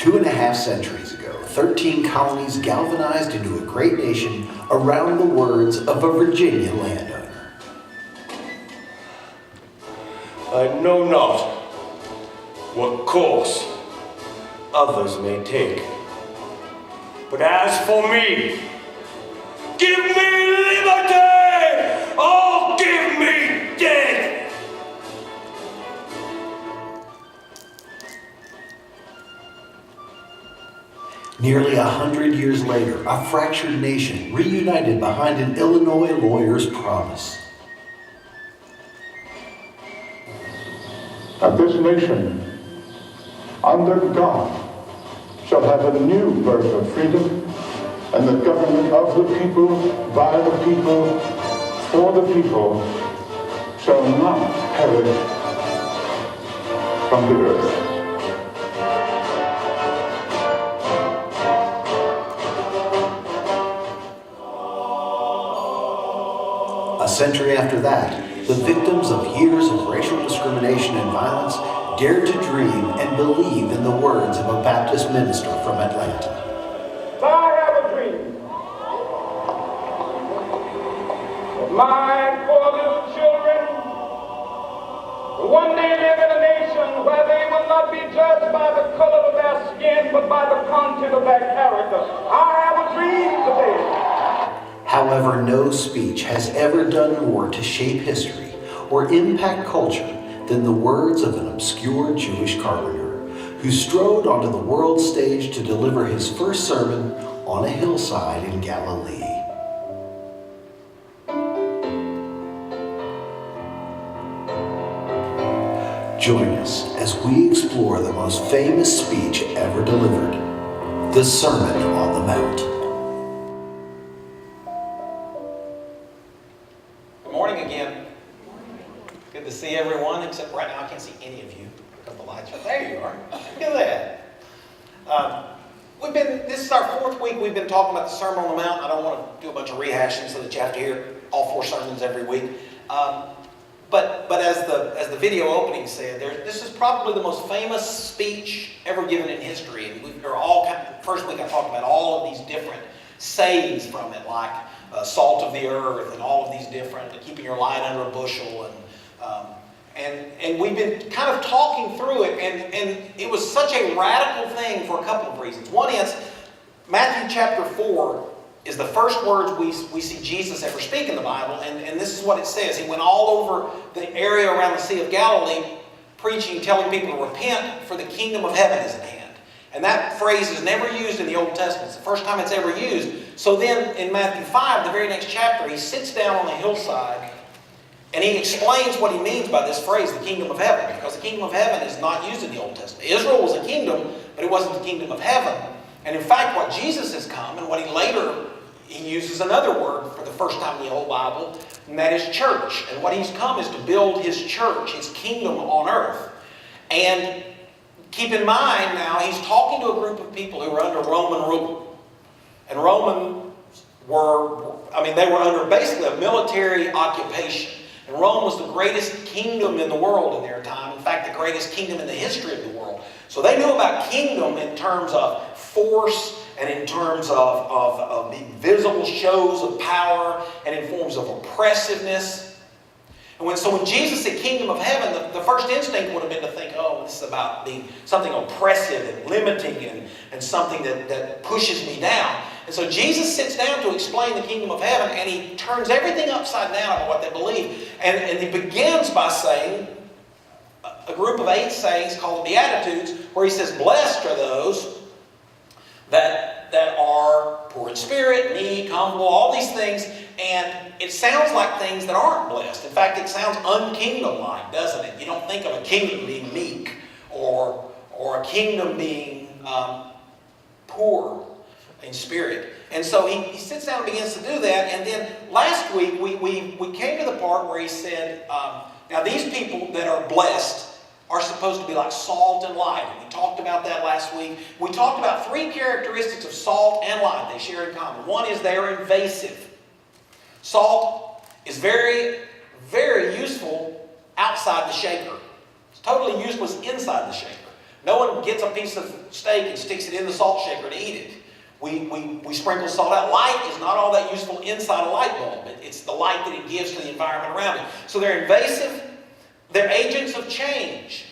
2.5 centuries ago, 13 colonies galvanized into a great nation around the words of a Virginia landowner. I know not what course others may take, but as for me, give me liberty! Oh, give me death! Nearly 100 years later, a fractured nation reunited behind an Illinois lawyer's promise. And this nation, under God, shall have a new birth of freedom, and the government of the people, by the people, for the people, shall not perish from the earth. A century after that, the victims of years of racial discrimination and violence dared to dream and believe in the words of a Baptist minister from Atlanta. I have a dream. My poor little children will one day live in a nation where they will not be judged by the color of their skin, but by the content of their character. I have a dream today. However, no speech has ever done more to shape history or impact culture than the words of an obscure Jewish carpenter who strode onto the world stage to deliver his first sermon on a hillside in Galilee. Join us as we explore the most famous speech ever delivered, the Sermon on the Mount. Good morning again. Good to see everyone, except right now I can't see any of you because the lights are there. You are. Look at that. This is our 4th week. We've been talking about the Sermon on the Mount. I don't want to do a bunch of rehashing so that you have to hear all 4 sermons every week. But as the video opening said, this is probably the most famous speech ever given in history. And first week I talked about all of these different sayings from it, like salt of the earth and all of these different, keeping your light under a bushel. And we've been kind of talking through it, and it was such a radical thing for a couple of reasons. One is, Matthew chapter 4 is the first words we see Jesus ever speak in the Bible, and this is what it says. He went all over the area around the Sea of Galilee, preaching, telling people to repent, for the kingdom of heaven is at hand. And that phrase is never used in the Old Testament. It's the first time it's ever used. So then in Matthew 5, the very next chapter, he sits down on the hillside and he explains what he means by this phrase, the kingdom of heaven, because the kingdom of heaven is not used in the Old Testament. Israel was a kingdom, but it wasn't the kingdom of heaven. And in fact, what Jesus has come, and what he uses another word for the first time in the whole Bible, and that is church. And what he's come is to build his church, his kingdom on earth. And keep in mind now, he's talking to a group of people who were under Roman rule. And they were under basically a military occupation. And Rome was the greatest kingdom in the world in their time. In fact, the greatest kingdom in the history of the world. So they knew about kingdom in terms of force and in terms of visible shows of power and in forms of oppressiveness. And so when Jesus said kingdom of heaven, the first instinct would have been to think, oh, this is about being something oppressive and limiting and something that pushes me down. And so Jesus sits down to explain the kingdom of heaven, and he turns everything upside down about what they believe. And he begins by saying a group of 8 sayings called the Beatitudes, where he says, blessed are those that are poor in spirit, meek, humble, all these things. And it sounds like things that aren't blessed. In fact, it sounds unkingdom-like, doesn't it? You don't think of a kingdom being meek or a kingdom being poor in spirit. And so he sits down and begins to do that. And then last week we came to the part where he said, now these people that are blessed are supposed to be like salt and light. And we talked about that last week. We talked about 3 characteristics of salt and light they share in common. One is they're invasive. Salt is very, very useful outside the shaker. It's totally useless inside the shaker. No one gets a piece of steak and sticks it in the salt shaker to eat it. We sprinkle salt out. Light is not all that useful inside a light bulb. It's the light that it gives to the environment around it. So they're invasive. They're agents of change.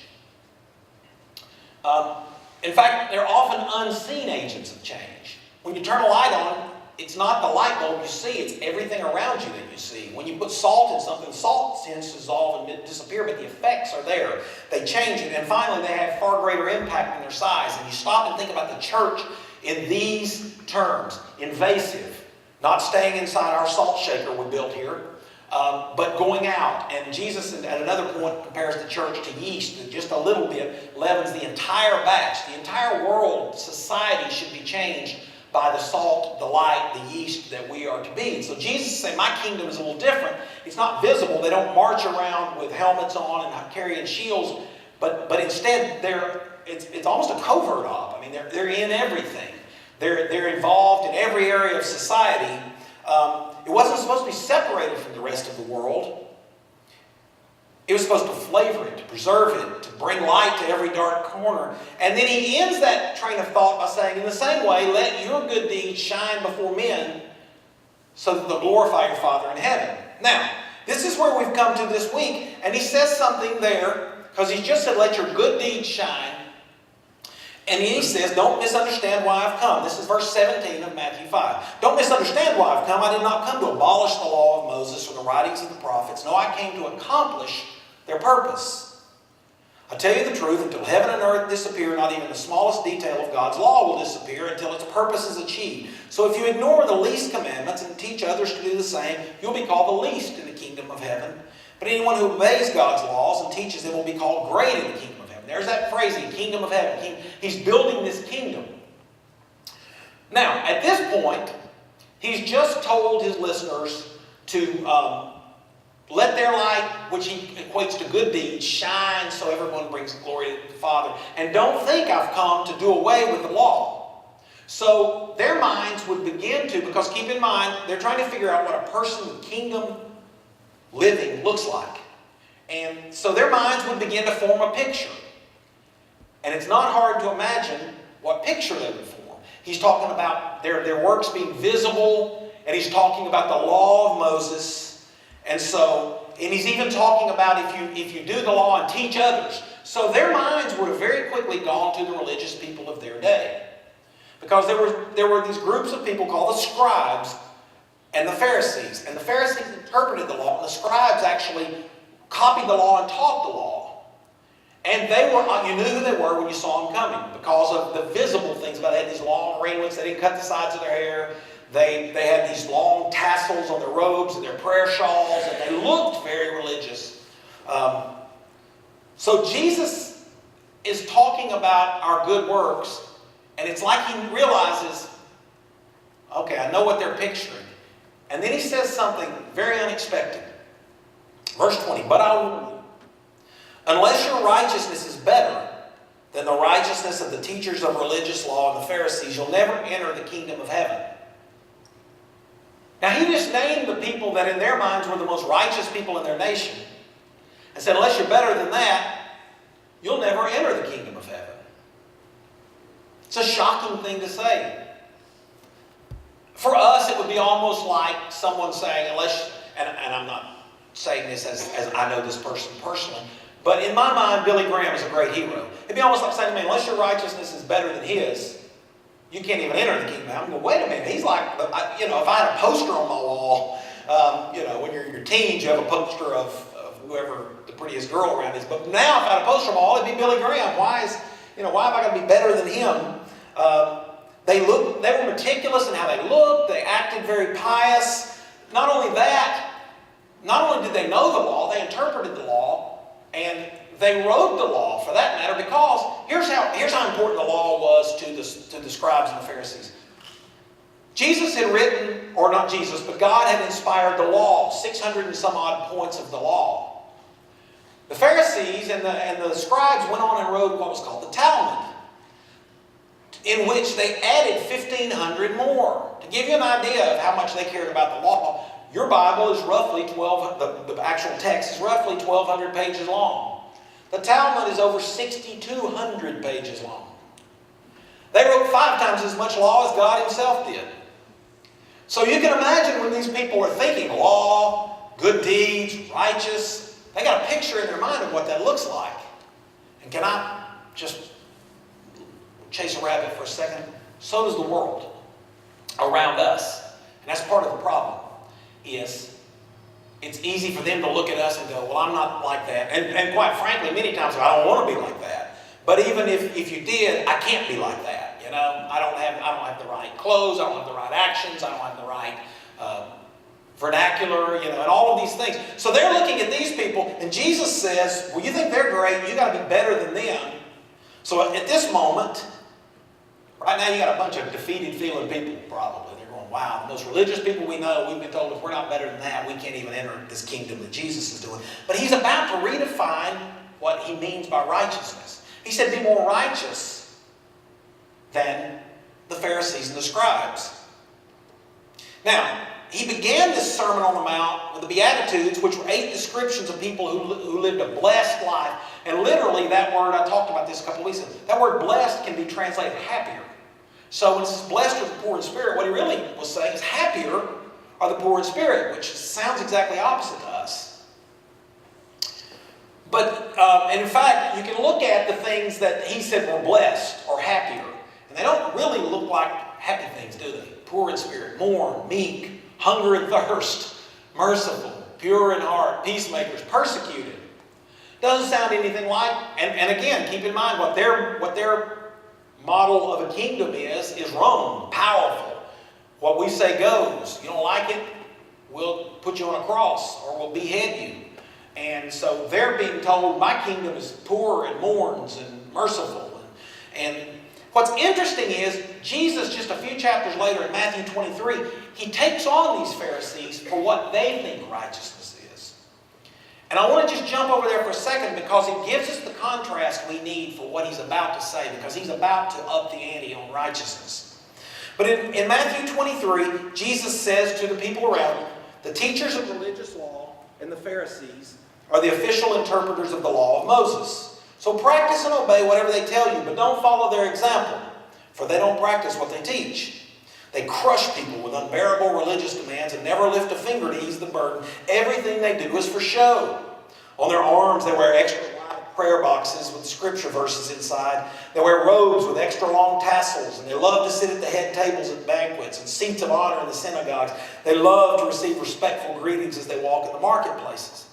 In fact, they're often unseen agents of change. When you turn a light on, it's not the light bulb you see, it's everything around you that you see. When you put salt in something, salt tends to dissolve and disappear, but the effects are there. They change it, and finally they have far greater impact in their size. And you stop and think about the church in these terms. Invasive, not staying inside our salt shaker we built here, but going out. And Jesus, at another point, compares the church to yeast that just a little bit leavens the entire batch. The entire world, society should be changed by the salt, the light, the yeast that we are to be. And so Jesus is saying, my kingdom is a little different. It's not visible. They don't march around with helmets on and carrying shields, but instead it's almost a covert op. I mean, they're in everything. They're involved in every area of society. It wasn't supposed to be separated from the rest of the world. It was supposed to flavor it, to preserve it, to bring light to every dark corner. And then he ends that train of thought by saying, in the same way, let your good deeds shine before men so that they'll glorify your Father in heaven. Now, this is where we've come to this week. And he says something there, because he just said, let your good deeds shine. And then he says, don't misunderstand why I've come. This is verse 17 of Matthew 5. Don't misunderstand why I've come. I did not come to abolish the law of Moses or the writings of the prophets. No, I came to accomplish their purpose. I tell you the truth, until heaven and earth disappear, not even the smallest detail of God's law will disappear until its purpose is achieved. So if you ignore the least commandments and teach others to do the same, you'll be called the least in the kingdom of heaven. But anyone who obeys God's laws and teaches them will be called great in the kingdom of heaven. There's that phrasing, kingdom of heaven. He's building this kingdom. Now, at this point, he's just told his listeners to let their light, which he equates to good deeds, shine so everyone brings glory to the Father. And don't think I've come to do away with the law. So their minds would begin to, because keep in mind, they're trying to figure out what a person with kingdom living looks like. And so their minds would begin to form a picture. And it's not hard to imagine what picture they would form. He's talking about their works being visible, and he's talking about the law of Moses. And he's even talking about if you do the law and teach others. So their minds would have very quickly gone to the religious people of their day. Because there were these groups of people called the scribes and the Pharisees. And the Pharisees interpreted the law, and the scribes actually copied the law and taught the law. And you knew who they were when you saw them coming because of the visible things. But they had these long ringlets, they didn't cut the sides of their hair. They had these long tassels on their robes and their prayer shawls, and they looked very religious. So Jesus is talking about our good works, and it's like he realizes, okay, I know what they're picturing. And then he says something very unexpected. Verse 20, but I warn you, unless your righteousness is better than the righteousness of the teachers of religious law and the Pharisees, you'll never enter the kingdom of heaven. Now, he just named the people that in their minds were the most righteous people in their nation and said, unless you're better than that, you'll never enter the kingdom of heaven. It's a shocking thing to say. For us, it would be almost like someone saying, and I'm not saying this as I know this person personally, but in my mind, Billy Graham is a great hero. It'd be almost like saying to me, unless your righteousness is better than his, you can't even enter the kingdom. I'm going, wait a minute. He's like, if I had a poster on my wall, when you're in your teens, you have a poster of whoever the prettiest girl around is. But now, if I had a poster on my wall, it'd be Billy Graham. Why have I got to be better than him? They were meticulous in how they looked. They acted very pious. Not only that, not only did they know the law, they interpreted the law, and they wrote the law for that matter, because here's how important the law was to the scribes and the Pharisees. Jesus had written, or not Jesus, but God had inspired the law, 600 and some odd points of the law. The Pharisees and the scribes went on and wrote what was called the Talmud, in which they added 1,500 more. To give you an idea of how much they cared about the law, your Bible is roughly the actual text is roughly 1,200 pages long. The Talmud is over 6,200 pages long. They wrote 5 times as much law as God himself did. So you can imagine when these people are thinking law, good deeds, righteous, they got a picture in their mind of what that looks like. And can I just chase a rabbit for a second? So does the world around us. And that's part of the problem, is it's easy for them to look at us and go, well, I'm not like that. And quite frankly, many times I don't want to be like that. But even if you did, I can't be like that. You know, I don't have the right clothes, I don't have the right actions, I don't have the right vernacular, you know, and all of these things. So they're looking at these people, and Jesus says, well, you think they're great, you got to be better than them. So at this moment, right now you got a bunch of defeated feeling people probably. They're going, wow, the most religious people we know, we've been told if we're not better than that, we can't even enter this kingdom that Jesus is doing. But he's about to redefine what he means by righteousness. He said, be more righteous than the Pharisees and the scribes. Now, he began this Sermon on the Mount with the Beatitudes, which were 8 descriptions of people who lived a blessed life. And literally that word, I talked about this a couple of weeks ago, that word blessed can be translated happier. So when it says blessed are the poor in spirit, what he really was saying is happier are the poor in spirit, which sounds exactly opposite to us. But, and in fact, you can look at the things that he said were blessed or happier, and they don't really look like happy things, do they? Poor in spirit, mourn, meek, hunger and thirst, merciful, pure in heart, peacemakers, persecuted. Doesn't sound anything like, and again, keep in mind what their model of a kingdom is Rome, powerful. What we say goes. You don't like it, we'll put you on a cross or we'll behead you. And so they're being told, my kingdom is poor and mourns and merciful. And what's interesting is Jesus, just a few chapters later in Matthew 23, he takes on these Pharisees for what they think righteousness is. And I want to just jump over there for a second because it gives us the contrast we need for what he's about to say, because he's about to up the ante on righteousness. But in Matthew 23, Jesus says to the people around him, the teachers of religious law and the Pharisees are the official interpreters of the law of Moses. So practice and obey whatever they tell you, but don't follow their example, for they don't practice what they teach. They crush people with unbearable religious demands and never lift a finger to ease the burden. Everything they do is for show. On their arms they wear extra wide prayer boxes with scripture verses inside. They wear robes with extra long tassels, and they love to sit at the head tables at banquets and seats of honor in the synagogues. They love to receive respectful greetings as they walk in the marketplaces.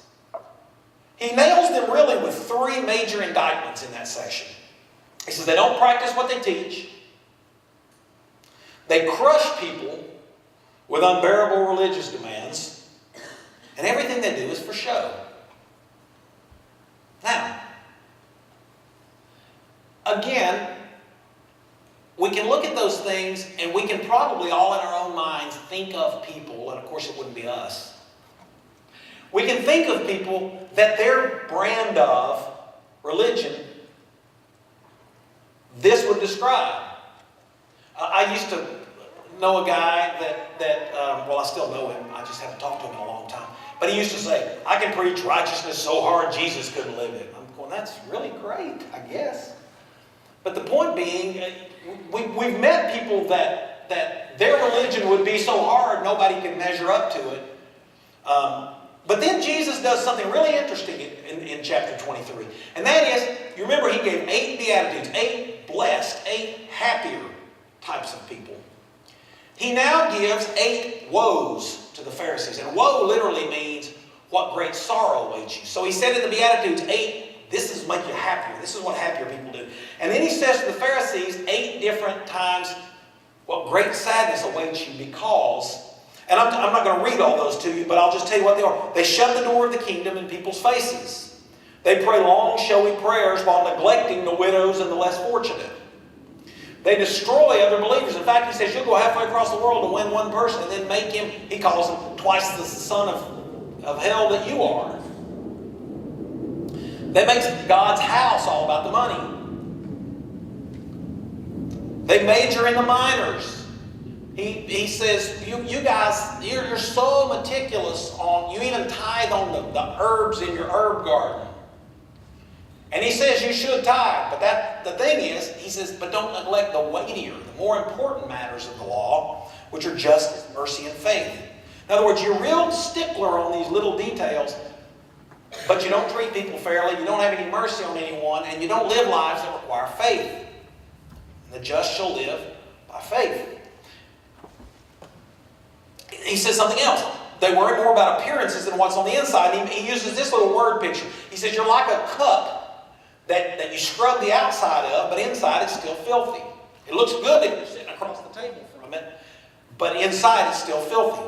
He nails them really with 3 major indictments in that section. He says they don't practice what they teach. They crush people with unbearable religious demands. And everything they do is for show. Now, again, we can look at those things and we can probably all in our own minds think of people, and of course it wouldn't be us. We can think of people that their brand of religion, this would describe. I used to know a guy well, I still know him. I just haven't talked to him in a long time. But he used to say, I can preach righteousness so hard Jesus couldn't live it. I'm going, that's really great, I guess. But the point being, we've met people that their religion would be so hard nobody can measure up to it. But then Jesus does something really interesting in chapter 23. And that is, you remember he gave 8 beatitudes, 8 blessed, 8 happier types of people. He now gives 8 woes to the Pharisees. And woe literally means what great sorrow awaits you. So he said in the Beatitudes, 8, this is make you happier. This is what happier people do. And then he says to the Pharisees 8 different times what great sadness awaits you because, and I'm not going to read all those to you, but I'll just tell you what they are. They shut the door of the kingdom in people's faces. They pray long, showy prayers while neglecting the widows and the less fortunate. They destroy other believers. In fact, he says, you'll go halfway across the world to win one person and then make him, he calls him twice the son of hell that you are. They make God's house all about the money. They major in the minors. He says, you guys, you're so meticulous on, you even tithe on the herbs in your herb garden. And he says you should tithe. But the thing is, he says, but don't neglect the weightier, the more important matters of the law, which are justice, mercy, and faith. In other words, you're real stickler on these little details, but you don't treat people fairly, you don't have any mercy on anyone, and you don't live lives that require faith. And the just shall live by faith. He says something else. They worry more about appearances than what's on the inside. He uses this little word picture. He says you're like a cup that you scrub the outside of, but inside it's still filthy. It looks good if you're sitting across the table from it, but inside it's still filthy.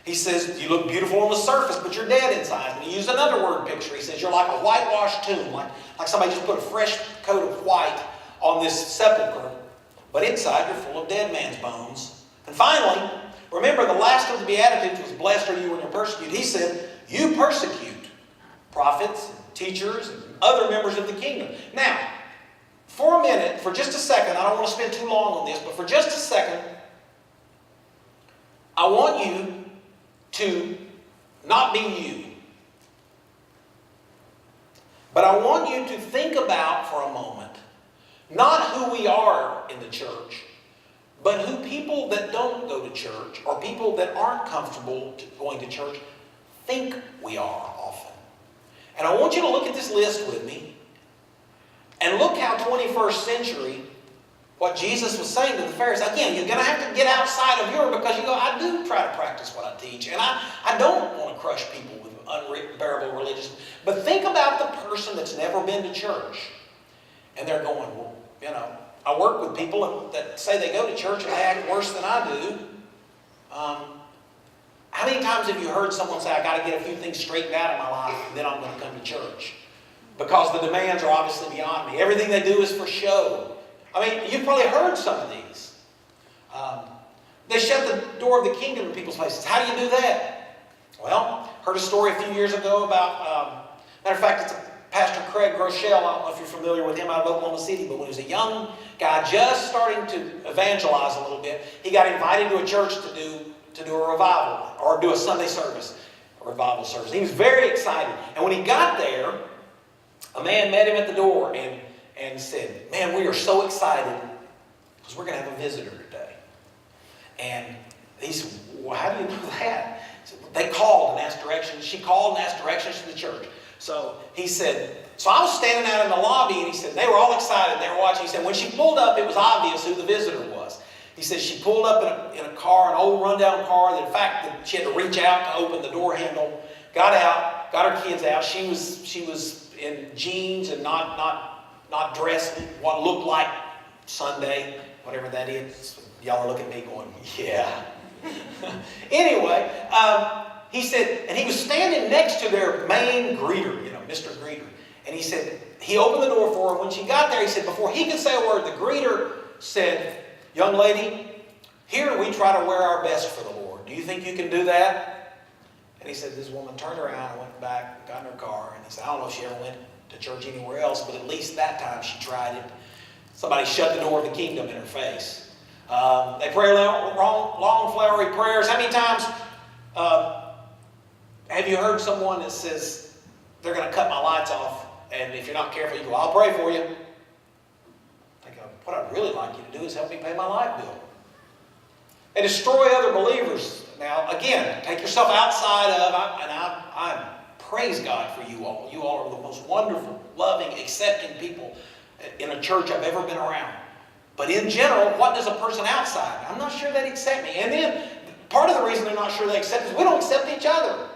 He says you look beautiful on the surface, but you're dead inside. And he used another word picture. He says you're like a whitewashed tomb, like somebody just put a fresh coat of white on this sepulcher, but inside you're full of dead man's bones. And finally, remember the last of the Beatitudes was blessed are you when you're persecuted. He said, you persecute prophets, and teachers, and other members of the kingdom. Now, for a minute, for just a second, I don't want to spend too long on this, but for just a second, I want you to not be you. But I want you to think about for a moment, not who we are in the church, but who people that don't go to church or people that aren't comfortable going to church think we are often. And I want you to look at this list with me and look how 21st century, what Jesus was saying to the Pharisees. Again, you're going to have to get outside of your, because you go, I do try to practice what I teach, and I don't want to crush people with unbearable religion. But think about the person that's never been to church, and they're going, well, you know, I work with people that say they go to church and they act worse than I do. How many times have you heard someone say, I got to get a few things straightened out in my life and then I'm going to come to church? Because the demands are obviously beyond me. Everything they do is for show. I mean, you've probably heard some of these. They shut the door of the kingdom in people's faces. How do you do that? Well, heard a story a few years ago about, matter of fact, it's Pastor Craig Groeschel. I don't know if you're familiar with him out of Oklahoma City, but when he was a young guy just starting to evangelize a little bit, he got invited to a church to do a revival or do a Sunday service, a revival service. He was very excited. And when he got there, a man met him at the door and said, man, we are so excited because we're going to have a visitor today. And he said, well, how do you know that? He said, they called and asked directions. She called and asked directions to the church. So he said, so I was standing out in the lobby, and he said, they were all excited. They were watching. He said, when she pulled up, it was obvious who the visitor was. He said she pulled up in a car, an old rundown car, that in fact she had to reach out to open the door handle, got out, got her kids out. She was in jeans and not dressed in what looked like Sunday, whatever that is. Y'all are looking at me going, yeah. Anyway, he said, and he was standing next to their main greeter, Mr. Greeter. And he said, he opened the door for her. When she got there, he said, before he could say a word, the greeter said, young lady, here we try to wear our best for the Lord. Do you think you can do that? And he said, this woman turned around and went back, got in her car. And he said, I don't know if she ever went to church anywhere else, but at least that time she tried it. Somebody shut the door of the kingdom in her face. They pray long, flowery prayers. How many times have you heard someone that says, they're going to cut my lights off, and if you're not careful, you go, I'll pray for you. What I'd really like you to do is help me pay my light bill. And destroy other believers. Now, again, take yourself outside of, and I praise God for you all. You all are the most wonderful, loving, accepting people in a church I've ever been around. But in general, what does a person outside? I'm not sure they'd accept me. And then, part of the reason they're not sure they accept is we don't accept each other.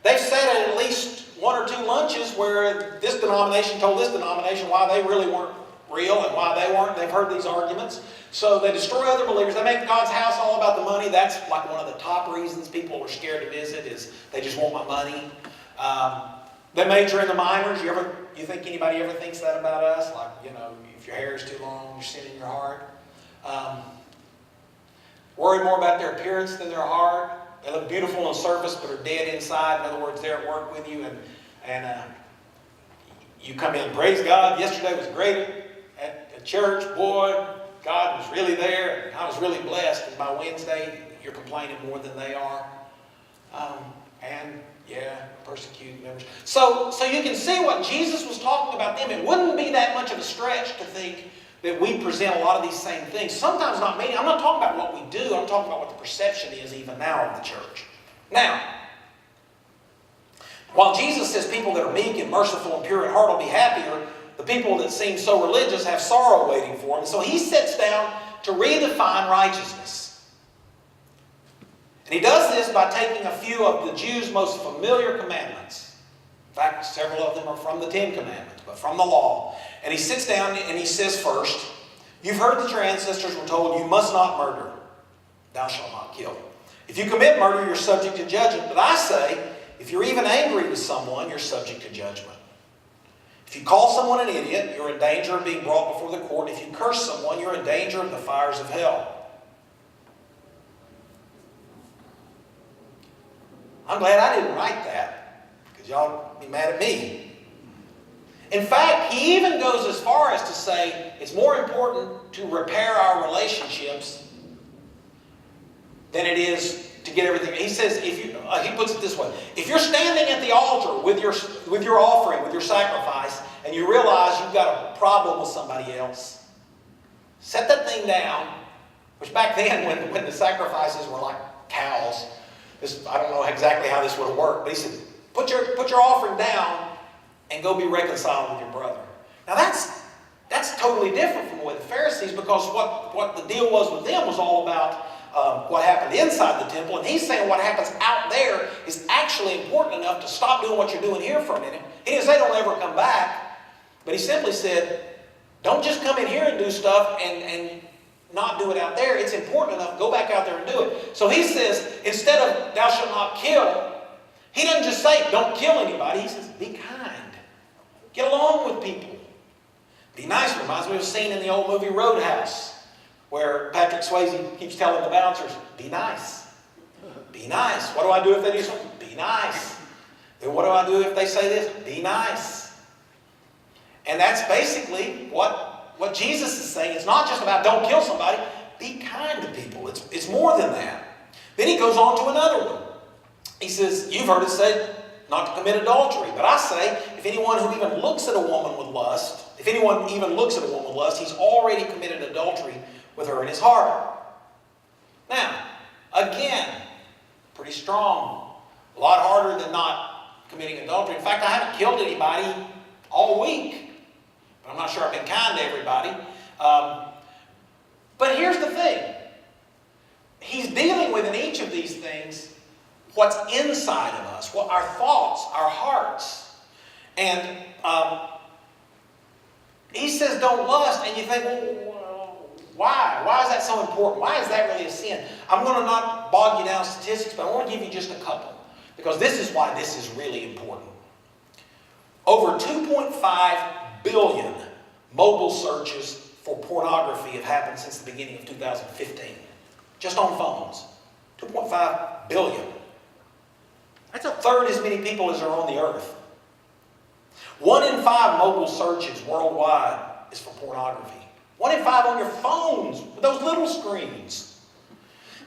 They've sat at least one or two lunches where this denomination told this denomination why they really weren't real and why they weren't. They've heard these arguments. So they destroy other believers. They make God's house all about the money. That's like one of the top reasons people are scared to visit is they just want my money. They major in the minors. You think anybody ever thinks that about us? Like, if your hair is too long, you're sin in your heart. Worry more about their appearance than their heart. They look beautiful on the surface but are dead inside. In other words, they're at work with you and you come in, praise God, yesterday was great at church, boy, God was really there, and I was really blessed, and by Wednesday, you're complaining more than they are. And, persecute members. So you can see what Jesus was talking about them. It wouldn't be that much of a stretch to think that we present a lot of these same things. Sometimes not many. I'm not talking about what we do. I'm talking about what the perception is even now of the church. Now, while Jesus says people that are meek and merciful and pure at heart will be happier, the people that seem so religious have sorrow waiting for them. So he sits down to redefine righteousness. And he does this by taking a few of the Jews' most familiar commandments. In fact, several of them are from the Ten Commandments, but from the law. And he sits down and he says first, you've heard that your ancestors were told you must not murder. Thou shalt not kill. If you commit murder, you're subject to judgment. But I say, if you're even angry with someone, you're subject to judgment. If you call someone an idiot, you're in danger of being brought before the court. If you curse someone, you're in danger of the fires of hell. I'm glad I didn't write that, because y'all be mad at me. In fact, he even goes as far as to say it's more important to repair our relationships than it is to get everything. He says, he puts it this way: if you're standing at the altar with your offering, with your sacrifice, and you realize you've got a problem with somebody else, set that thing down. Which back then, when the sacrifices were like cows, I don't know exactly how this would have worked, but he said, put your offering down and go be reconciled with your brother. Now that's totally different from the way the Pharisees, because what the deal was with them was all about what happened inside the temple. And he's saying what happens out there is actually important enough to stop doing what you're doing here for a minute. He didn't say don't ever come back, but he simply said, don't just come in here and do stuff and not do it out there. It's important enough. Go back out there and do it. So he says, instead of thou shalt not kill, he doesn't just say don't kill anybody. He says be kind. Get along with people. Be nice. Reminds me of a scene in the old movie Roadhouse where Patrick Swayze keeps telling the bouncers, be nice. Be nice. What do I do if they do something? Be nice. Then what do I do if they say this? Be nice. And that's basically what Jesus is saying. It's not just about don't kill somebody. Be kind to people. It's more than that. Then he goes on to another one. He says, you've heard it said not to commit adultery. But I say, if anyone who even looks at a woman with lust, he's already committed adultery with her in his heart. Now, again, pretty strong. A lot harder than not committing adultery. In fact, I haven't killed anybody all week. I'm not sure I've been kind to everybody. But here's the thing. He's dealing with in each of these things what's inside of us, what our thoughts, our hearts. And he says don't lust, and you think, well, why? Why is that so important? Why is that really a sin? I'm going to not bog you down with statistics, but I want to give you just a couple, because this is why this is really important. Over 2.5 billion mobile searches for pornography have happened since the beginning of 2015. Just on phones. 2.5 billion. That's a third as many people as are on the earth. 1 in 5 mobile searches worldwide is for pornography. 1 in 5 on your phones with those little screens.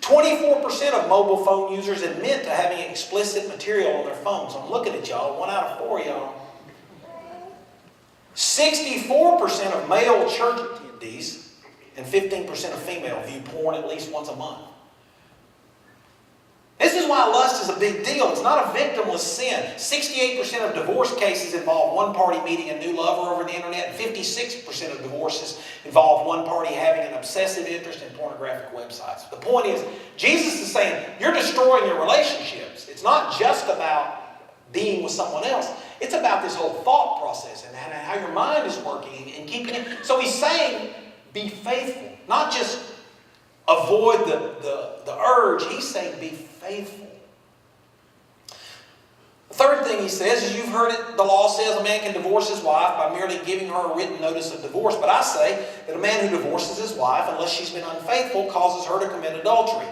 24% of mobile phone users admit to having explicit material on their phones. I'm looking at y'all. 1 out of 4 y'all. 64% of male church attendees and 15% of female view porn at least once a month. This is why lust is a big deal. It's not a victimless sin. 68% of divorce cases involve one party meeting a new lover over the internet, and 56% of divorces involve one party having an obsessive interest in pornographic websites. The point is, Jesus is saying, you're destroying your relationships. It's not just about being with someone else. It's about this whole thought process and how your mind is working and keeping it. So he's saying, be faithful. Not just avoid the urge. He's saying, be faithful. The third thing he says is, you've heard it, the law says a man can divorce his wife by merely giving her a written notice of divorce. But I say that a man who divorces his wife, unless she's been unfaithful, causes her to commit adultery.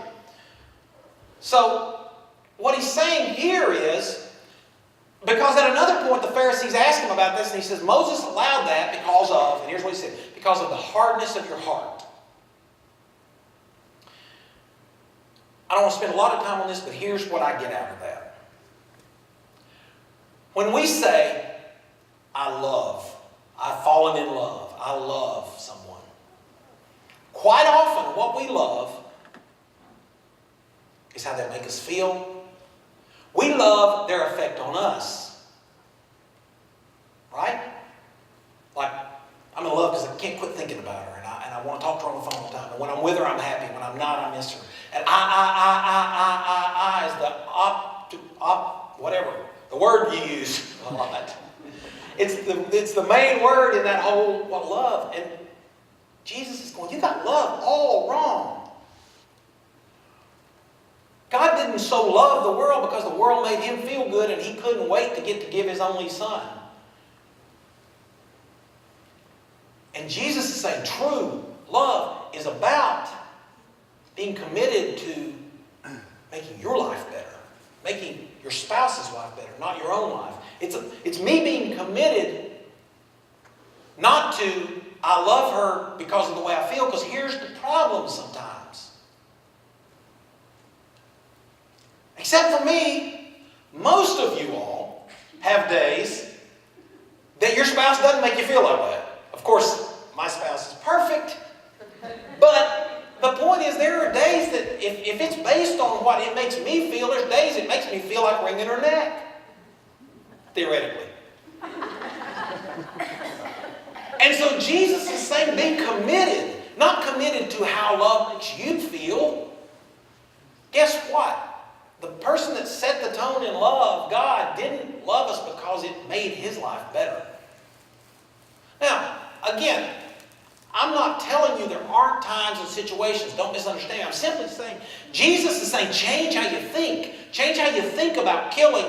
So what he's saying here is, because at another point the Pharisees asked him about this, and he says Moses allowed that because of, and here's what he said, because of the hardness of your heart. I don't want to spend a lot of time on this, but here's what I get out of that. When we say, I've fallen in love, I love someone, quite often what we love is how they make us feel. We love their effect on us. Right? Like, I'm in love because I can't quit thinking about her, and I want to talk to her on the phone all the time. And when I'm with her, I'm happy. When I'm not, I miss her. And I is the whatever, the word you use a lot. It's the main word in that whole love. And Jesus is going, you got love all wrong. God didn't so love the world because the world made him feel good and he couldn't wait to get to give his only son. And Jesus is saying true love is about being committed to making your life better, making your spouse's life better, not your own life. It's me being committed not to, I love her because of the way I feel, because here's the problem sometimes. Except for me, most of you all have days that your spouse doesn't make you feel that way. Of course, my spouse is perfect, but the point is there are days that if it's based on what it makes me feel, there's days it makes me feel like wringing her neck. Theoretically. And so Jesus is saying be committed, not committed to how love makes you feel. Guess what? The person that set the tone in love, God, didn't love us because it made his life better. Now, again, I'm not telling you there aren't times and situations. Don't misunderstand. I'm simply saying, Jesus is saying, change how you think. Change how you think about killing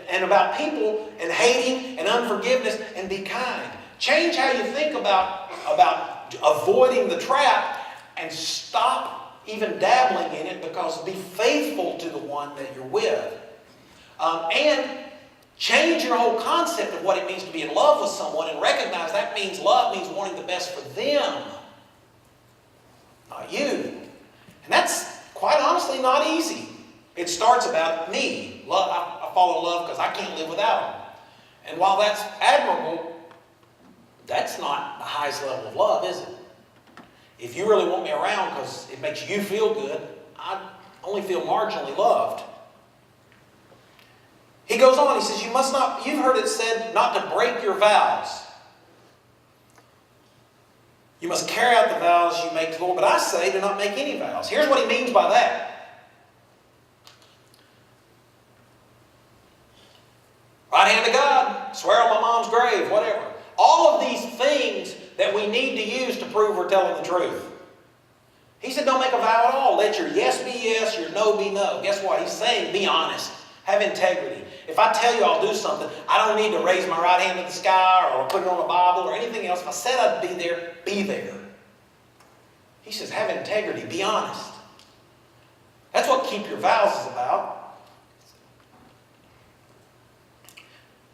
and about people and hating and unforgiveness, and be kind. Change how you think about avoiding the trap and stop even dabbling in it, because be faithful to the one that you're with. And change your whole concept of what it means to be in love with someone, and recognize that means love means wanting the best for them, not you. And that's quite honestly not easy. It starts about me. Love, I follow love because I can't live without him. And while that's admirable, that's not the highest level of love, is it? If you really want me around because it makes you feel good, I only feel marginally loved. He goes on, he says, you've heard it said not to break your vows. You must carry out the vows you make to the Lord. But I say, do not make any vows. Here's what he means by that. Right hand to God, swear on my mom's grave, whatever. All of these things that we need to use to prove we're telling the truth. He said, don't make a vow at all. Let your yes be yes, your no be no. Guess what? He's saying, be honest. Have integrity. If I tell you I'll do something, I don't need to raise my right hand to the sky or put it on a Bible or anything else. If I said I'd be there, be there. He says, have integrity. Be honest. That's what keep your vows is about.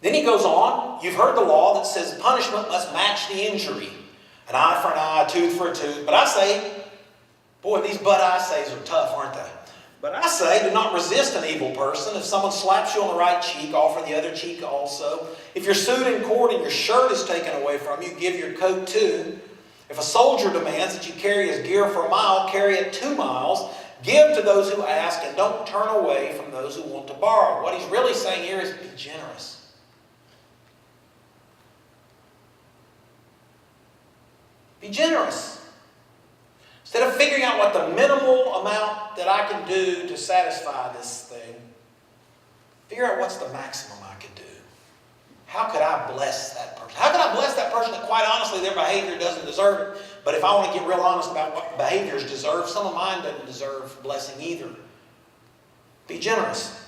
Then he goes on, you've heard the law that says punishment must match the injury. An eye for an eye, a tooth for a tooth. But I say, boy, these but-I says are tough, aren't they? But I say, do not resist an evil person. If someone slaps you on the right cheek, offer the other cheek also. If you're sued in court and your shirt is taken away from you, give your coat too. If a soldier demands that you carry his gear for a mile, carry it 2 miles. Give to those who ask, and don't turn away from those who want to borrow. What he's really saying here is be generous. Be generous. Instead of figuring out what the minimal amount that I can do to satisfy this thing, figure out what's the maximum I can do. How could I bless that person? How could I bless that person that quite honestly their behavior doesn't deserve it? But if I want to get real honest about what behaviors deserve, some of mine doesn't deserve blessing either. Be generous.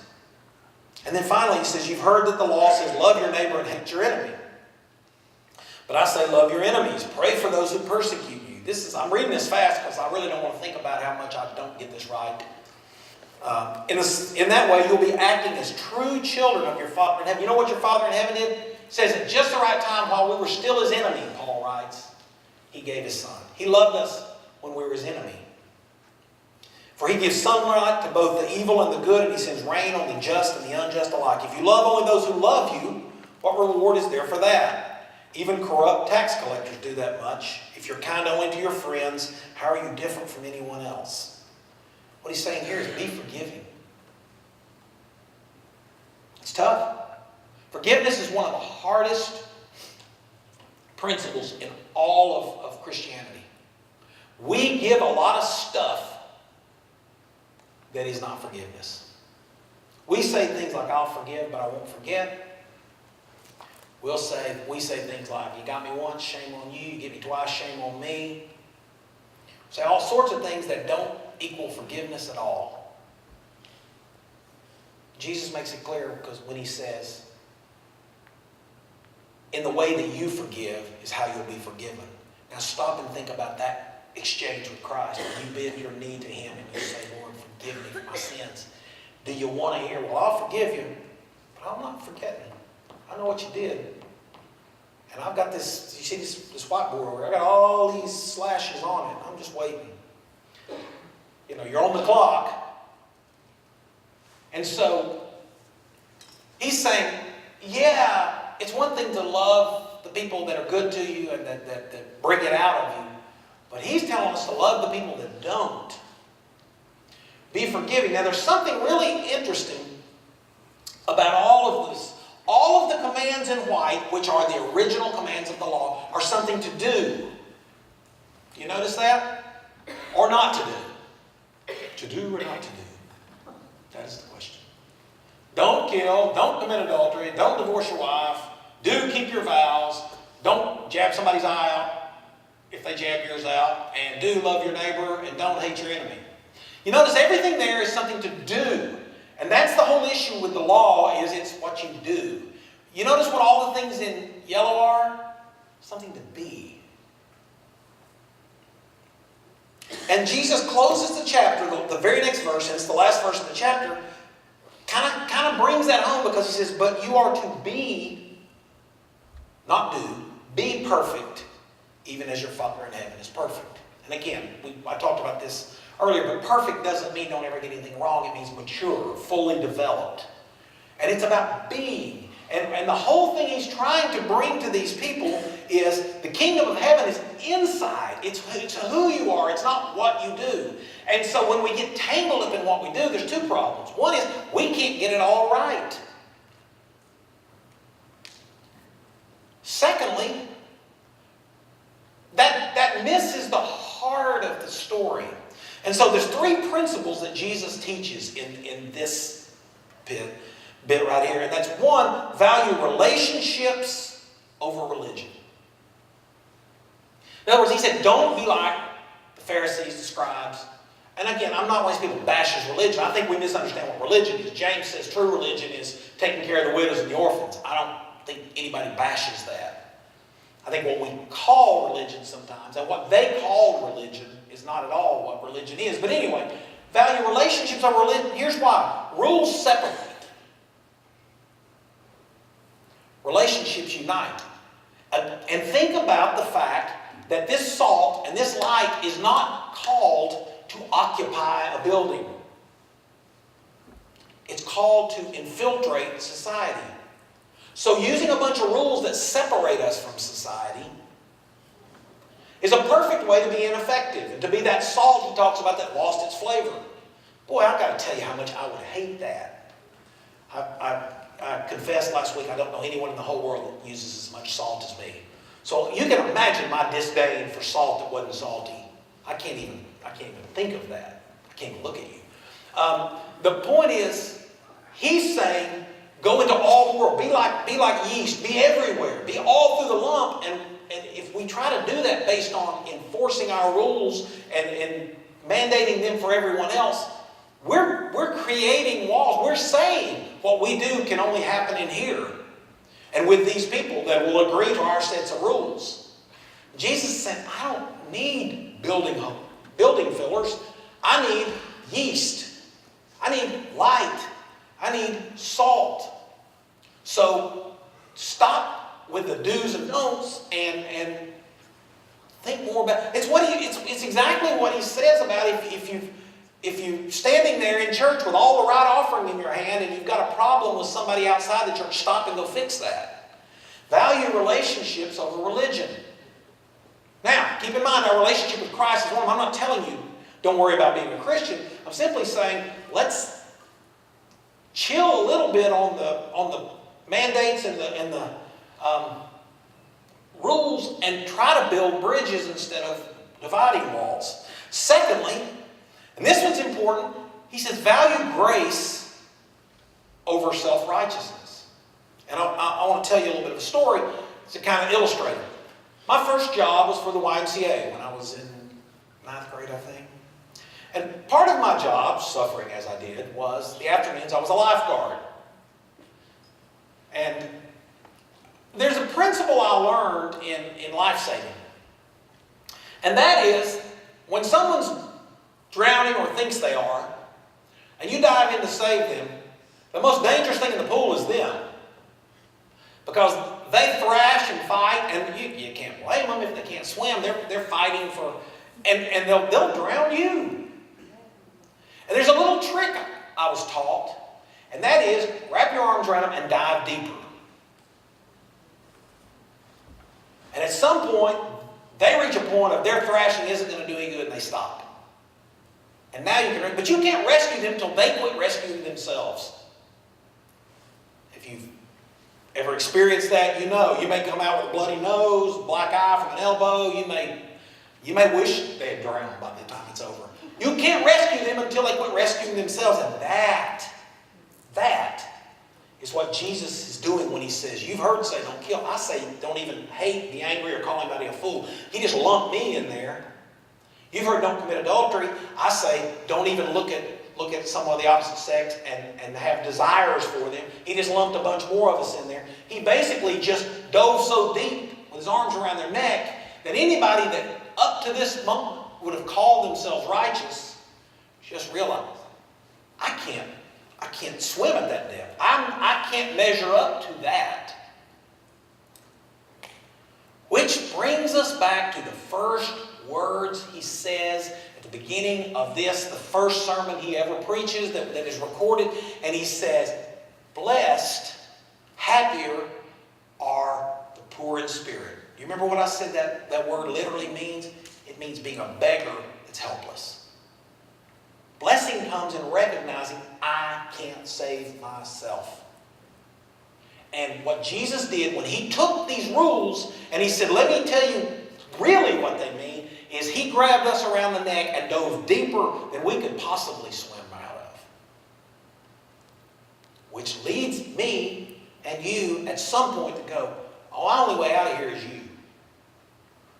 And then finally he says, you've heard that the law says love your neighbor and hate your enemy. But I say love your enemies. Pray for those who persecute you. I'm reading this fast because I really don't want to think about how much I don't get this right. In that way, you'll be acting as true children of your Father in heaven. You know what your Father in heaven did? It says at just the right time, while we were still his enemy, Paul writes, he gave his Son. He loved us when we were his enemy. For he gives sunlight to both the evil and the good, and he sends rain on the just and the unjust alike. If you love only those who love you, what reward is there for that? Even corrupt tax collectors do that much. If you're kind only to your friends, how are you different from anyone else? What he's saying here is be forgiving. It's tough. Forgiveness is one of the hardest principles in all of Christianity. We give a lot of stuff that is not forgiveness. We say things like, I'll forgive, but I won't forget. We say things like, you got me once, shame on you. You get me twice, shame on me. Say all sorts of things that don't equal forgiveness at all. Jesus makes it clear because when he says, in the way that you forgive is how you'll be forgiven. Now stop and think about that exchange with Christ. When you bend your knee to him and you say, Lord, forgive me for my sins. Do you want to hear, well, I'll forgive you, but I'm not forgetting. I know what you did. And I've got this, you see this whiteboard over here. I got all these slashes on it. I'm just waiting. You know, you're on the clock. And so he's saying, yeah, it's one thing to love the people that are good to you and that bring it out of you. But he's telling us to love the people that don't. Be forgiving. Now there's something really interesting about all of this. All of the commands in white, which are the original commands of the law, are something to do. You notice that? Or not to do. To do or not to do? That is the question. Don't kill, don't commit adultery, don't divorce your wife, do keep your vows, don't jab somebody's eye out if they jab yours out, and do love your neighbor, and don't hate your enemy. You notice everything there is something to do. And that's the whole issue with the law, is it's what you do. You notice what all the things in yellow are? Something to be. And Jesus closes the chapter, the very next verse, and it's the last verse of the chapter, kind of brings that home because he says, but you are to be, not do, be perfect, even as your Father in heaven is perfect. And again, I talked about this earlier, but perfect doesn't mean don't ever get anything wrong. It means mature, fully developed. And it's about being. And the whole thing he's trying to bring to these people is the kingdom of heaven is inside. It's who you are. It's not what you do. And so when we get tangled up in what we do, there's two problems. One is we can't get it all right. Secondly, that misses the heart of the story. And so there's three principles that Jesus teaches in this bit right here. And that's one, value relationships over religion. In other words, he said, don't be like the Pharisees, the scribes. And again, I'm not one of these people who bashes religion. I think we misunderstand what religion is. James says true religion is taking care of the widows and the orphans. I don't think anybody bashes that. I think what we call religion sometimes, and what they call religion, is not at all what religion is. But anyway, value relationships over religion. Here's why. Rules separate. Relationships unite. And think about the fact that this salt and this light is not called to occupy a building. It's called to infiltrate society. So using a bunch of rules that separate us from society is a perfect way to be ineffective. And to be that salt he talks about that lost its flavor. Boy, I've got to tell you how much I would hate that. I confessed last week I don't know anyone in the whole world that uses as much salt as me. So you can imagine my disdain for salt that wasn't salty. I can't even think of that. I can't even look at you. The point is, he's saying, go into all the world. Be like yeast. Be everywhere. Be all through the lump. And if we try to do that based on enforcing our rules and mandating them for everyone else, we're creating walls. We're saying what we do can only happen in here. And with these people that will agree to our sets of rules. Jesus said, I don't need building fillers. I need yeast. I need light. I need salt. So stop with the do's and don'ts and think more about it's exactly what he says about if if you're standing there in church with all the right offering in your hand and you've got a problem with somebody outside the church, stop and go fix that. Value relationships over religion. Now, keep in mind our relationship with Christ is one of them. I'm not telling you don't worry about being a Christian. I'm simply saying let's chill a little bit on the mandates and the rules and try to build bridges instead of dividing walls. Secondly, and this one's important, he says value grace over self-righteousness. And I want to tell you a little bit of a story to kind of illustrate it. My first job was for the YMCA when I was in 9th grade, I think. And part of my job, suffering as I did, was the afternoons I was a lifeguard. And there's a principle I learned in life-saving. And that is, when someone's drowning or thinks they are, and you dive in to save them, the most dangerous thing in the pool is them. Because they thrash and fight, and you can't blame them if they can't swim. They're fighting for, and they'll drown you. And there's a little trick I was taught, and that is wrap your arms around them and dive deeper. And at some point, they reach a point of their thrashing isn't going to do any good, and they stop. And now you can, but you can't rescue them until they quit rescuing themselves. If you've ever experienced that, you know. You may come out with a bloody nose, black eye from an elbow. You may wish they had drowned by the time it's over. You can't rescue them until they quit rescuing themselves. And that is what Jesus is doing when he says, you've heard say don't kill. I say don't even hate, be angry, or call anybody a fool. He just lumped me in there. You've heard don't commit adultery. I say don't even look at someone of the opposite sex and have desires for them. He just lumped a bunch more of us in there. He basically just dove so deep with his arms around their neck that anybody that up to this moment would have called themselves righteous just realized, I can't swim at that depth. I can't measure up to that. Which brings us back to the first words he says at the beginning of this, the first sermon he ever preaches that is recorded. And he says, blessed, happier are the poor in spirit. You remember what I said that word literally means? It means being a beggar that's helpless. Blessing comes in recognizing I can't save myself. And what Jesus did when he took these rules and he said, let me tell you really what they mean, is he grabbed us around the neck and dove deeper than we could possibly swim out of. Which leads me and you at some point to go, oh, my only way out of here is you.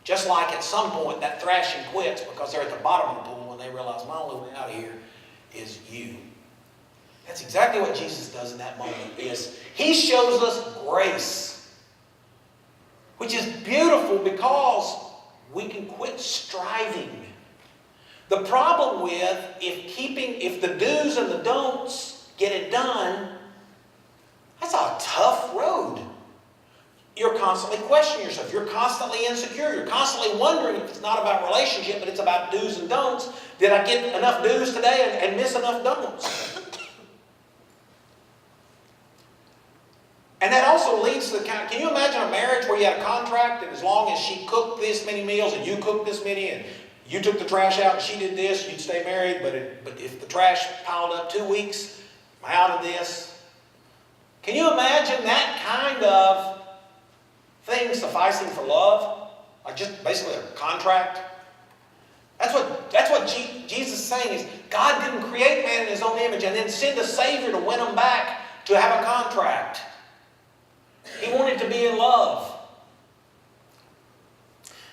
Just like at some point that thrashing quits because they're at the bottom of the pool when they realize my only way out of here is you. That's exactly what Jesus does in that moment. Is he shows us grace, which is beautiful because we can quit striving. The problem with if the do's and the don'ts get it done, that's a tough road. You're constantly questioning yourself. You're constantly insecure. You're constantly wondering if it's not about relationship, but it's about do's and don'ts. Did I get enough do's today and miss enough don'ts? And that also leads to the kind of, can you imagine a marriage where you had a contract that as long as she cooked this many meals and you cooked this many and you took the trash out and she did this, you'd stay married, but if the trash piled up 2 weeks, I'm out of this. Can you imagine that kind of thing sufficing for love? Like just basically a contract? That's what Jesus is saying is God didn't create man in his own image and then send a Savior to win them back to have a contract. He wanted to be in love.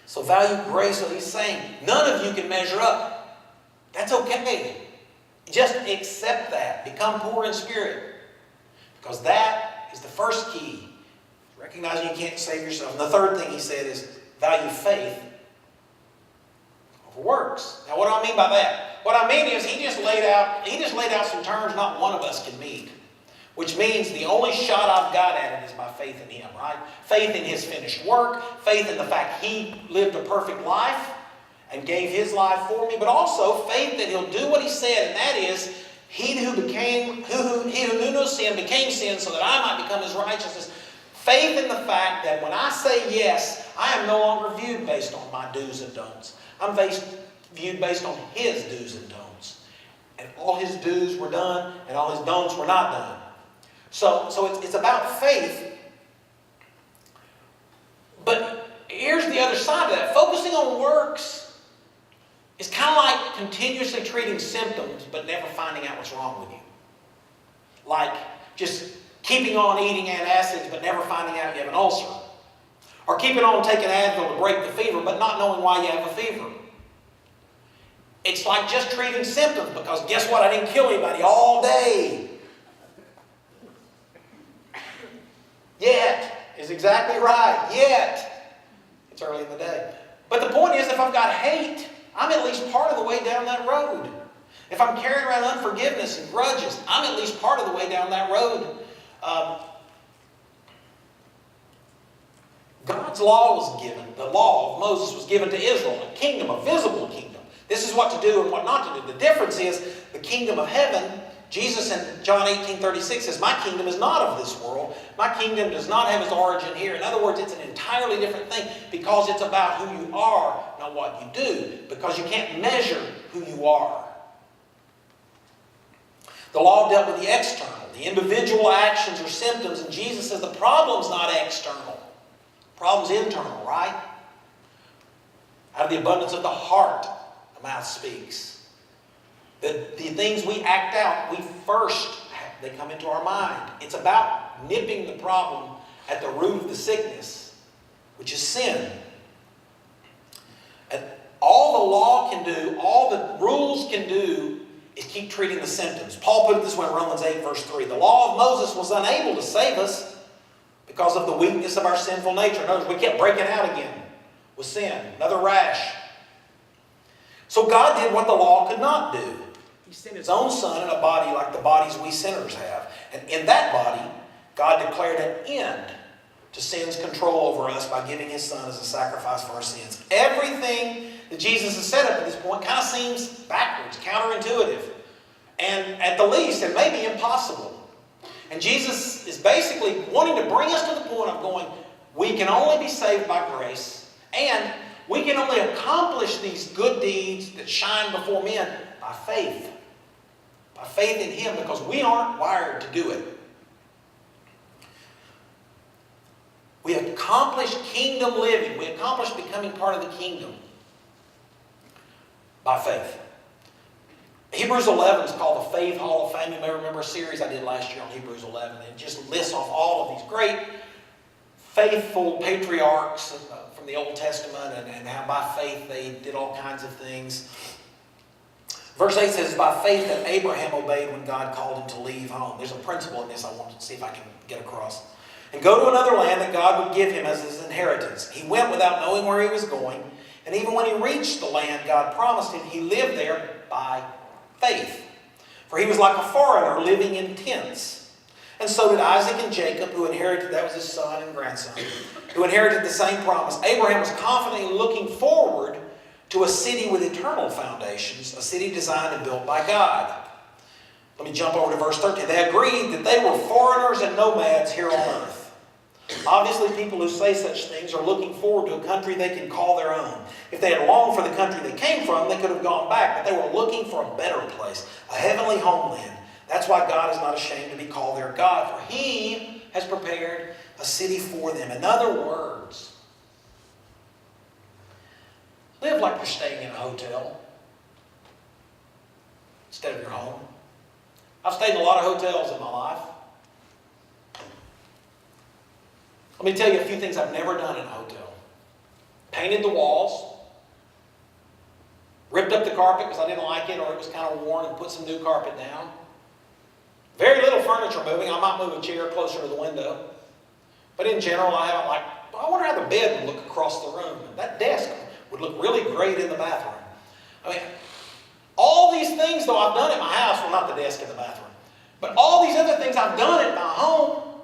So value grace, what he's saying, none of you can measure up. That's okay. Just accept that. Become poor in spirit. Because that is the first key. Recognizing you can't save yourself. And the third thing he said is value faith over works. Now what do I mean by that? What I mean is he just laid out some terms not one of us can meet. Which means the only shot I've got at it is by faith in him, right? Faith in his finished work, faith in the fact he lived a perfect life, and gave his life for me, but also faith that he'll do what he said, and that is, he who knew no sin became sin so that I might become his righteousness. Faith in the fact that when I say yes, I am no longer viewed based on my do's and don'ts. I'm viewed based on his do's and don'ts. And all his do's were done, and all his don'ts were not done. So it's about faith. But here's the other side of that. Focusing on works is kind of like continuously treating symptoms but never finding out what's wrong with you. Like just keeping on eating antacids but never finding out you have an ulcer. Or keeping on taking Advil to break the fever but not knowing why you have a fever. It's like just treating symptoms, because guess what? I didn't kill anybody all day. Yet is exactly right. Yet. It's early in the day. But the point is, if I've got hate, I'm at least part of the way down that road. If I'm carrying around unforgiveness and grudges, I'm at least part of the way down that road. God's law was given. The law of Moses was given to Israel, a kingdom, a visible kingdom. This is what to do and what not to do. The difference is the kingdom of heaven. Jesus in John 18:36 says, my kingdom is not of this world. My kingdom does not have its origin here. In other words, it's an entirely different thing, because it's about who you are, not what you do, because you can't measure who you are. The law dealt with the external, the individual actions or symptoms, and Jesus says the problem's not external. The problem's internal, right? Out of the abundance of the heart, the mouth speaks. The things we act out, they come into our mind. It's about nipping the problem at the root of the sickness, which is sin. And all the law can do, all the rules can do, is keep treating the symptoms. Paul put it this way in Romans 8, verse 3. The law of Moses was unable to save us because of the weakness of our sinful nature. In other words, we kept breaking out again with sin, another rash. So God did what the law could not do. He sent his own Son in a body like the bodies we sinners have. And in that body, God declared an end to sin's control over us by giving his Son as a sacrifice for our sins. Everything that Jesus has said up to this point kind of seems backwards, counterintuitive, and at the least, it may be impossible. And Jesus is basically wanting to bring us to the point of going, we can only be saved by grace, and we can only accomplish these good deeds that shine before men by faith. By faith in him, because we aren't wired to do it. We accomplish kingdom living. We accomplish becoming part of the kingdom by faith. Hebrews 11 is called the Faith Hall of Fame. You may remember a series I did last year on Hebrews 11. It just lists off all of these great faithful patriarchs from the Old Testament and how by faith they did all kinds of things. Verse 8 says, by faith that Abraham obeyed when God called him to leave home. There's a principle in this I want to see if I can get across. And go to another land that God would give him as his inheritance. He went without knowing where he was going. And even when he reached the land God promised him, he lived there by faith. For he was like a foreigner living in tents. And so did Isaac and Jacob, who inherited, that was his son and grandson, who inherited the same promise. Abraham was confidently looking forward to a city with eternal foundations, a city designed and built by God. Let me jump over to verse 13. They agreed that they were foreigners and nomads here on earth. Obviously, people who say such things are looking forward to a country they can call their own. If they had longed for the country they came from, they could have gone back, but they were looking for a better place, a heavenly homeland. That's why God is not ashamed to be called their God, for he has prepared a city for them. In other words, live like you're staying in a hotel instead of your home. I've stayed in a lot of hotels in my life. Let me tell you a few things I've never done in a hotel. Painted the walls. Ripped up the carpet because I didn't like it or it was kind of worn and put some new carpet down. Very little furniture moving. I might move a chair closer to the window. But in general, I haven't I wonder how the bed would look across the room. That desk would look really great in the bathroom. I mean, all these things, though, I've done at my house, well, not the desk in the bathroom, but all these other things I've done at my home,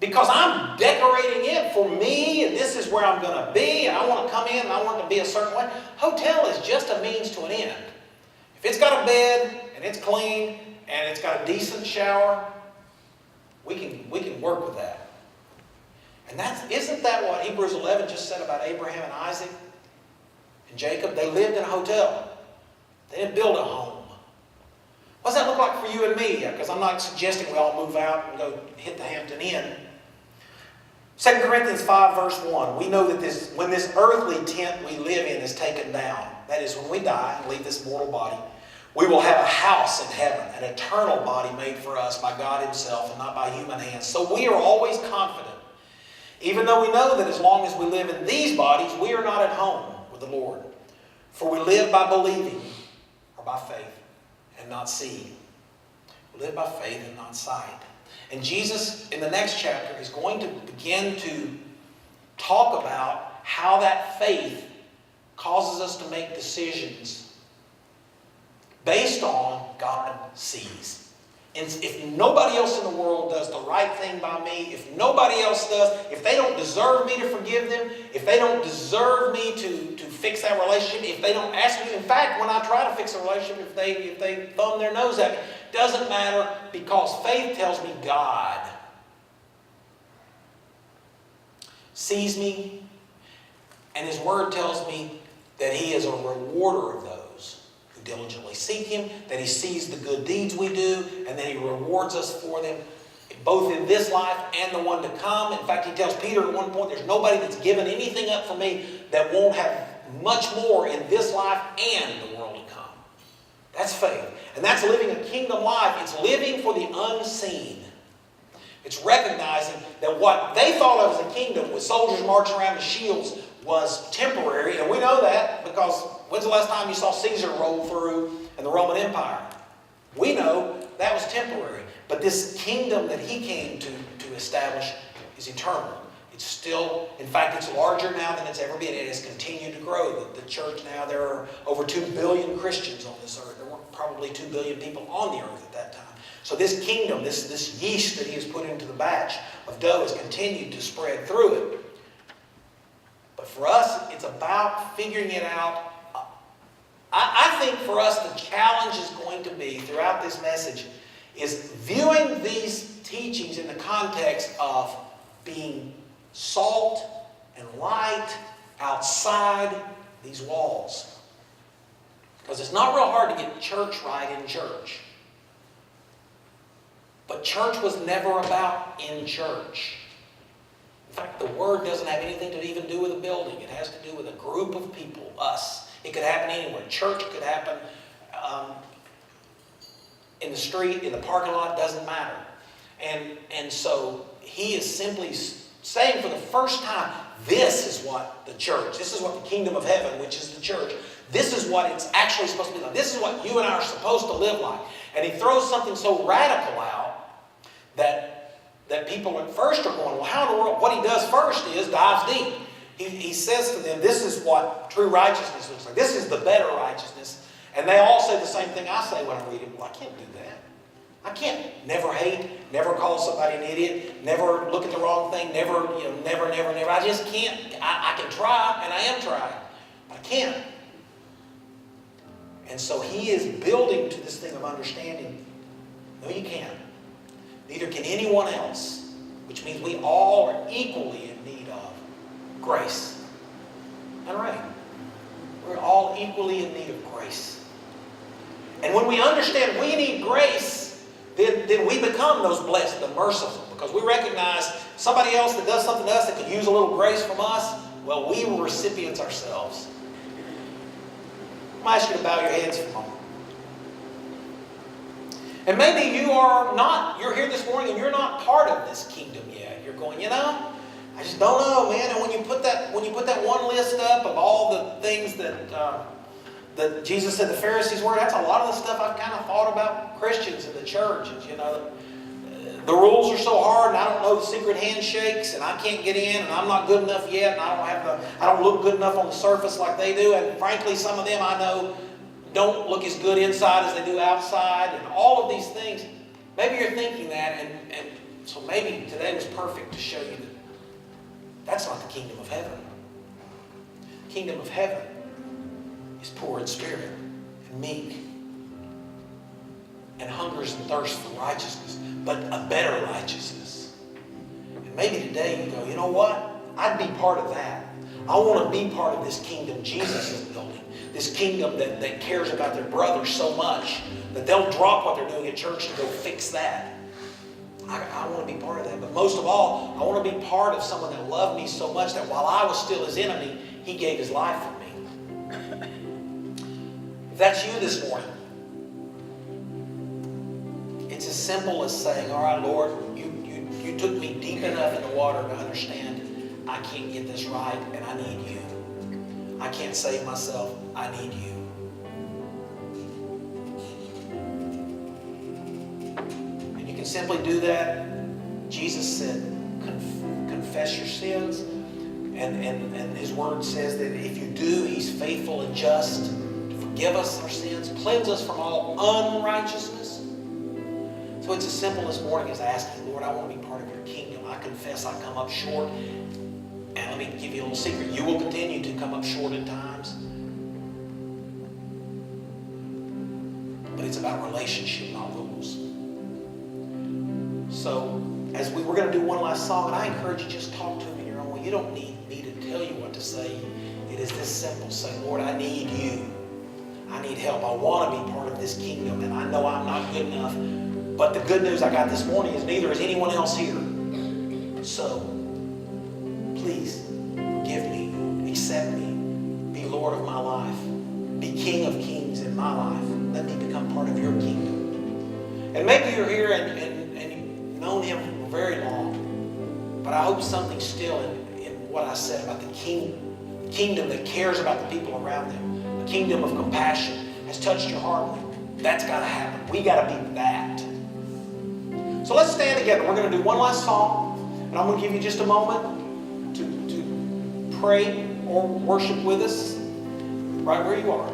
because I'm decorating it for me, and this is where I'm going to be, and I want to come in and I want it to be a certain way. Hotel is just a means to an end. If it's got a bed and it's clean and it's got a decent shower, we can work with that. And isn't that what Hebrews 11 just said about Abraham and Isaac and Jacob? They lived in a hotel. They didn't build a home. What does that look like for you and me? Because I'm not suggesting we all move out and go hit the Hampton Inn. 2 Corinthians 5 verse 1, we know that when this earthly tent we live in is taken down, that is when we die and leave this mortal body, we will have a house in heaven, an eternal body made for us by God Himself and not by human hands. So we are always confident, even though we know that as long as we live in these bodies, we are not at home with the Lord. For we live by believing, or by faith, and not seeing. We live by faith and not sight. And Jesus, in the next chapter, is going to begin to talk about how that faith causes us to make decisions based on God sees. And if nobody else in the world does the right thing by me, if nobody else does, if they don't deserve me to forgive them, if they don't deserve me to fix that relationship, if they don't ask me, in fact, when I try to fix a relationship, if they thumb their nose at me, doesn't matter, because faith tells me God sees me, and His Word tells me that He is a rewarder of those who diligently seek Him, that He sees the good deeds we do, and that He rewards us for them, both in this life and the one to come. In fact, He tells Peter at one point, there's nobody that's given anything up for me that won't have much more in this life and the world to come. That's faith. And that's living a kingdom life. It's living for the unseen. It's recognizing that what they thought of as a kingdom with soldiers marching around with shields was temporary. And we know that because when's the last time you saw Caesar roll through in the Roman Empire? We know that was temporary. But this kingdom that he came to establish is eternal. It's still, in fact, it's larger now than it's ever been. It has continued to grow. The church now, there are over 2 billion Christians on this earth. There weren't probably 2 billion people on the earth at that time. So this kingdom, this yeast that He has put into the batch of dough has continued to spread through it. But for us, it's about figuring it out. I think for us the challenge is going to be, throughout this message, is viewing these teachings in the context of being salt and light outside these walls. Because it's not real hard to get church right in church. But church was never about in church. In fact, the word doesn't have anything to even do with a building. It has to do with a group of people, us. It could happen anywhere. Church could happen in the street, in the parking lot, doesn't matter. And so he is simply saying for the first time, this is what the church, this is what the kingdom of heaven, which is the church, this is what it's actually supposed to be like. This is what you and I are supposed to live like. And he throws something so radical out that people at first are going, well, how in the world? What he does first is dives deep. He says to them, this is what true righteousness looks like. This is the better righteousness. And they all say the same thing I say when I read it. Well, I can't do that. I can't never hate, never call somebody an idiot, never look at the wrong thing, never. I just can't. I can try, and I am trying, but I can't. And so he is building to this thing of understanding. No, you can't. Neither can anyone else, which means we all are equally in need of grace and rain. We're all equally in need of grace. And when we understand we need grace, then we become those blessed, the merciful, because we recognize somebody else that does something to us that could use a little grace from us. Well, we were recipients ourselves. I'm going to ask you to bow your heads for a moment. And maybe you're here this morning and you're not part of this kingdom yet. You're going, I just don't know, man. And when you put that one list up of all the things that Jesus said the Pharisees were, that's a lot of the stuff I've kind of thought about Christians in the church. And, the rules are so hard, and I don't know the secret handshakes, and I can't get in, and I'm not good enough yet, and I don't look good enough on the surface like they do. And frankly, some of them I know don't look as good inside as they do outside, and all of these things. Maybe you're thinking that, and So maybe today was perfect to show you that that's not the kingdom of heaven. The kingdom of heaven is poor in spirit and meek and hungers and thirsts for righteousness, but a better righteousness. And maybe today you go, you know what? I'd be part of that. I want to be part of this kingdom Jesus is building. This kingdom that cares about their brothers so much that they'll drop what they're doing at church to go fix that. I want to be part of that. But most of all, I want to be part of someone that loved me so much that while I was still his enemy, he gave his life for me. If that's you this morning, it's as simple as saying, all right, Lord, you took me deep enough in the water to understand I can't get this right and I need you. I can't save myself. I need you. And you can simply do that. Jesus said, confess your sins. And his word says that if you do, he's faithful and just to forgive us our sins, cleanse us from all unrighteousness. So it's as simple this morning as asking, Lord, I want to be part of your kingdom. I confess I come up short. And let me give you a little secret. You will continue to come up short at times. But it's about relationship, not rules. So, as we're going to do one last song, and I encourage you, just talk to him in your own way. You don't need me to tell you what to say. It is this simple. Say, Lord, I need you. I need help. I want to be part of this kingdom, and I know I'm not good enough. But the good news I got this morning is neither is anyone else here. So, please, forgive me, accept me, be Lord of my life, be King of kings in my life. Let me become part of your kingdom. And maybe you're here and you've known him for very long, but I hope something still in what I said about the kingdom that cares about the people around them, the kingdom of compassion has touched your heart. That's got to happen. We got to be that. So let's stand together. We're going to do one last song, and I'm going to give you just a moment to pray or worship with us right where you are.